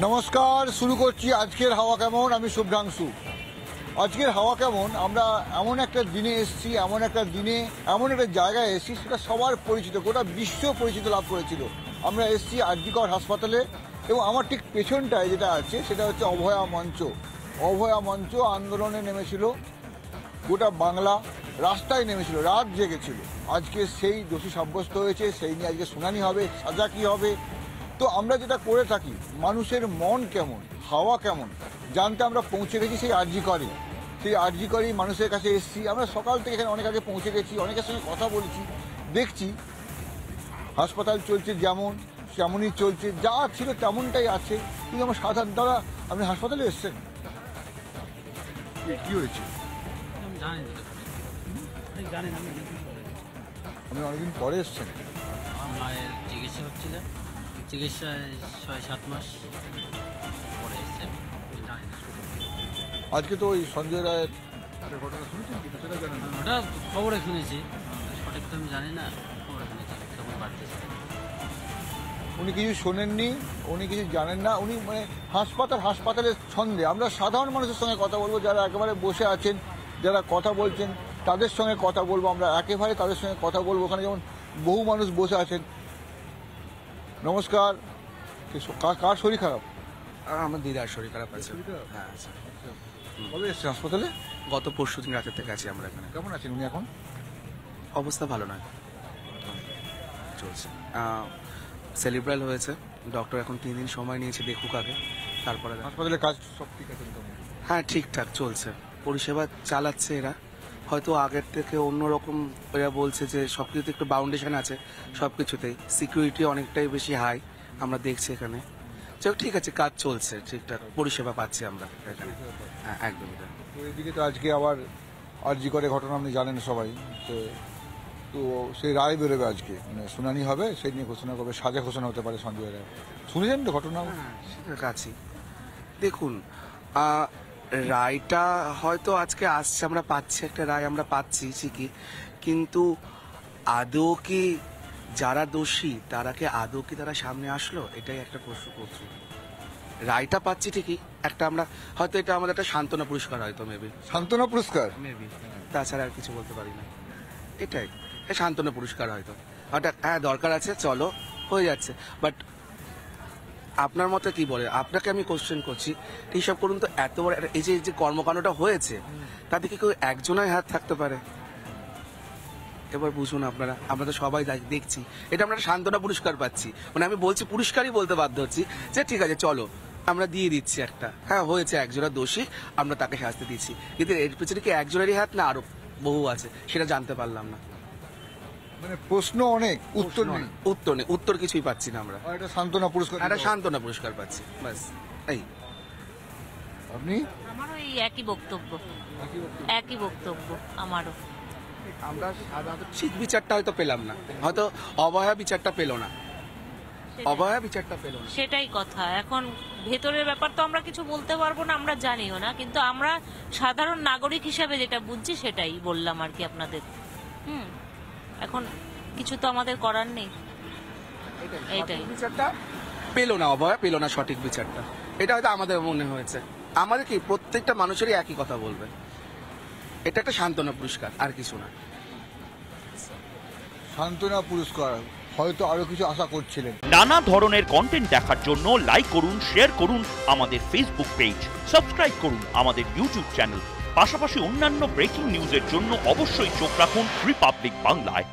নমস্কার, শুরু করছি আজকের হাওয়া কেমন। আমি শুভ্রাংশু। আজকের হাওয়া কেমন, আমরা এমন একটা দিনে এসেছি, এমন একটা জায়গায় এসেছি, সেটা সবার পরিচিত, গোটা বিশ্ব পরিচিত লাভ করেছিল। আমরা এসেছি আর.জি. কর হাসপাতালে, এবং আমার ঠিক পেছনটায় যেটা আছে সেটা হচ্ছে অভয়া মঞ্চ। অভয়া মঞ্চ আন্দোলনে নেমেছিল, গোটা বাংলা রাস্তায় নেমেছিল, রাত জেগেছিল। আজকে সেই দোষী সাব্যস্ত হয়েছে, সেই নিয়ে আজকে শুনানি হবে, সাজা কী হবে। তো আমরা যেটা করে থাকি, মানুষের মন কেমন, হাওয়া কেমন জানতে আমরা পৌঁছে গেছি সেই আর.জি. করে। সেই আর.জি. করেই মানুষের কাছে এসেছি। আমরা সকাল থেকে এখানে অনেক আগে পৌঁছে গেছি, অনেকের সঙ্গে কথা বলেছি, দেখছি হাসপাতাল চলছে যেমন তেমনই চলছে, যা ছিল তেমনটাই আছে। কিন্তু আমার সাধারণ দ্বারা আপনি হাসপাতালে এসছেন, কী হয়েছে? আপনি অনেকদিন পরে এসছেন। মায়ের চিকিৎসা হচ্ছিল, চিকিৎসায় 6-7 মাস পরে এসছে। আজকে তো ওই সঞ্জয় রায়ের ঘটনা শুনেছেন, কিন্তু সেটা জানেন না? ওটা খবরে শুনেছি, সঠিক তো আমি জানি না, খবরে শুনেছি খবর বাড়তেছে। উনি কিছু শোনেননি, উনি কিছু জানেন না। উনি মানে হাসপাতালের ছন্দে আমরা সাধারণ মানুষের সঙ্গে কথা বলবো, যারা একেবারে বসে আছেন, যারা কথা বলছেন তাদের সঙ্গে কথা বলবো। আমরা একেবারে তাদের সঙ্গে কথা বলবো। ওখানে যেমন বহু মানুষ বসে আছেন। নমস্কার। কার শরীর খারাপ? আমার দিদার শরীর খারাপ আছে। হ্যাঁ, কবে এসছেন হাসপাতালে? গত পরশুদিন রাতের থেকে আছি আমরা এখানে। কেমন আছেন উনি এখন? অবস্থা ভালো নয়, চলছে। সেলিব্রাল হয়েছে, ডক্টর এখন 3 দিন সময় নিয়েছে, দেখুক আগে, তারপরে। হাসপাতালে কাজ সব ঠিক আছে? হ্যাঁ, ঠিকঠাক চলছে, পরিষেবা চালাচ্ছে এরা। হয়তো আগের থেকে অন্যরকম এরা বলছে যে সব কিছুতে একটু বাউন্ডেশন আছে, সব কিছুতেই সিকিউরিটি অনেকটাই বেশি হাই আমরা দেখছি এখানে। চল, ঠিক আছে, কাজ চলছে ঠিকঠাক, পরিষেবা পাচ্ছি আমরা এখানে। হ্যাঁ, একদমই তাই। তো এদিকে তো আজকে আবার আর.জি. করে ঘটনা আপনি জানেন সবাই। তো সেই রায় বেরোবে আজকে, মানে শুনানি হবে, সেই নিয়ে ঘোষণা করবে, সাজা ঘোষণা হতে পারে সঞ্জয় রায়। শুনেছেন তো ঘটনা? হ্যাঁ, সেটা কাছেই। দেখুন, রায়টা হয়তো আজকে আসছে, আমরা পাচ্ছি একটা রায়, আমরা পাচ্ছি ঠিকই, কিন্তু আদৌ কি যারা দোষী তারা সামনে আসলো, এটাই একটা প্রশ্ন করছি। রায়টা পাচ্ছি ঠিকই, একটা আমরা হয়তো এটা আমাদের একটা সান্ত্বনা পুরস্কার, হয়তো মেবি সান্ত্বনা পুরস্কার, মেবি, তাছাড়া আর কিছু বলতে পারি না। এটাই সান্ত্বনা পুরস্কার হয়তো, হঠাৎ হ্যাঁ দরকার আছে, চলো, হয়ে যাচ্ছে। বাট আপনার মতে কি বলে? আপনাকে আমি কোশ্চেন করছি, এইসব করুন তো, এত বড় এই যে কর্মকাণ্ডটা হয়েছে, তাতে কি কেউ একজনের হাত থাকতে পারে? এবার বুঝুন আপনারা, আমরা তো সবাই দেখছি, এটা আমরা সান্ত্বনা পুরস্কার পাচ্ছি, মানে আমি বলছি পুরস্কারই বলতে বাধ্য হচ্ছি, যে ঠিক আছে চলো আমরা দিয়ে দিচ্ছি একটা, হ্যাঁ হয়েছে একজনের দোষী, আমরা তাকে শাস্তি দিচ্ছি। কিন্তু এর পিছনে কি একজনেরই হাত, না আরো বহু আছে, সেটা জানতে পারলাম না। মানে প্রশ্ন অনেক, উত্তর নেই। উত্তর কিছুই পাচ্ছি না আমরা। এটা সান্ত্বনা পুরস্কার, একটা সান্ত্বনা পুরস্কার পাচ্ছি, ব্যাস এই। আপনি? আমারও এই একই বক্তব্য আমারও। আমরা সাধারণত ঠিক বিচারটা হয়তো পেলাম না, হয়তো অবহেলা বিচারটা পেল না, সেটাই কথা। এখন ভেতরের ব্যাপার তো আমরা কিছু বলতে পারবো না, আমরা জানিও না, কিন্তু আমরা সাধারণ নাগরিক হিসাবে যেটা বুঝছি সেটাই বললাম আর কি আপনাদের। এখন কিছু তো আমাদের করার নেই। এটাই বিচারটা পেল না, অবহেলা পেল না সঠিক বিচারটা, এটা হয়তো আমাদের মনে হয়েছে। আমাদের কি প্রত্যেকটা মানুষেরই একই কথা বলবে, এটা একটা সান্ত্বনা পুরস্কার, আর কিছু না। সান্ত্বনা পুরস্কার, হয়তো আরো কিছু আশা করছিলেন। নানা ধরনের কন্টেন্ট দেখার জন্য লাইক করুন, শেয়ার করুন আমাদের ফেসবুক পেজ, সাবস্ক্রাইব করুন আমাদের ইউটিউব চ্যানেল। পাশাপাশি অন্যান্য ব্রেকিং নিউজের জন্য অবশ্যই চোখ রাখুন রিপাবলিক বাংলায়।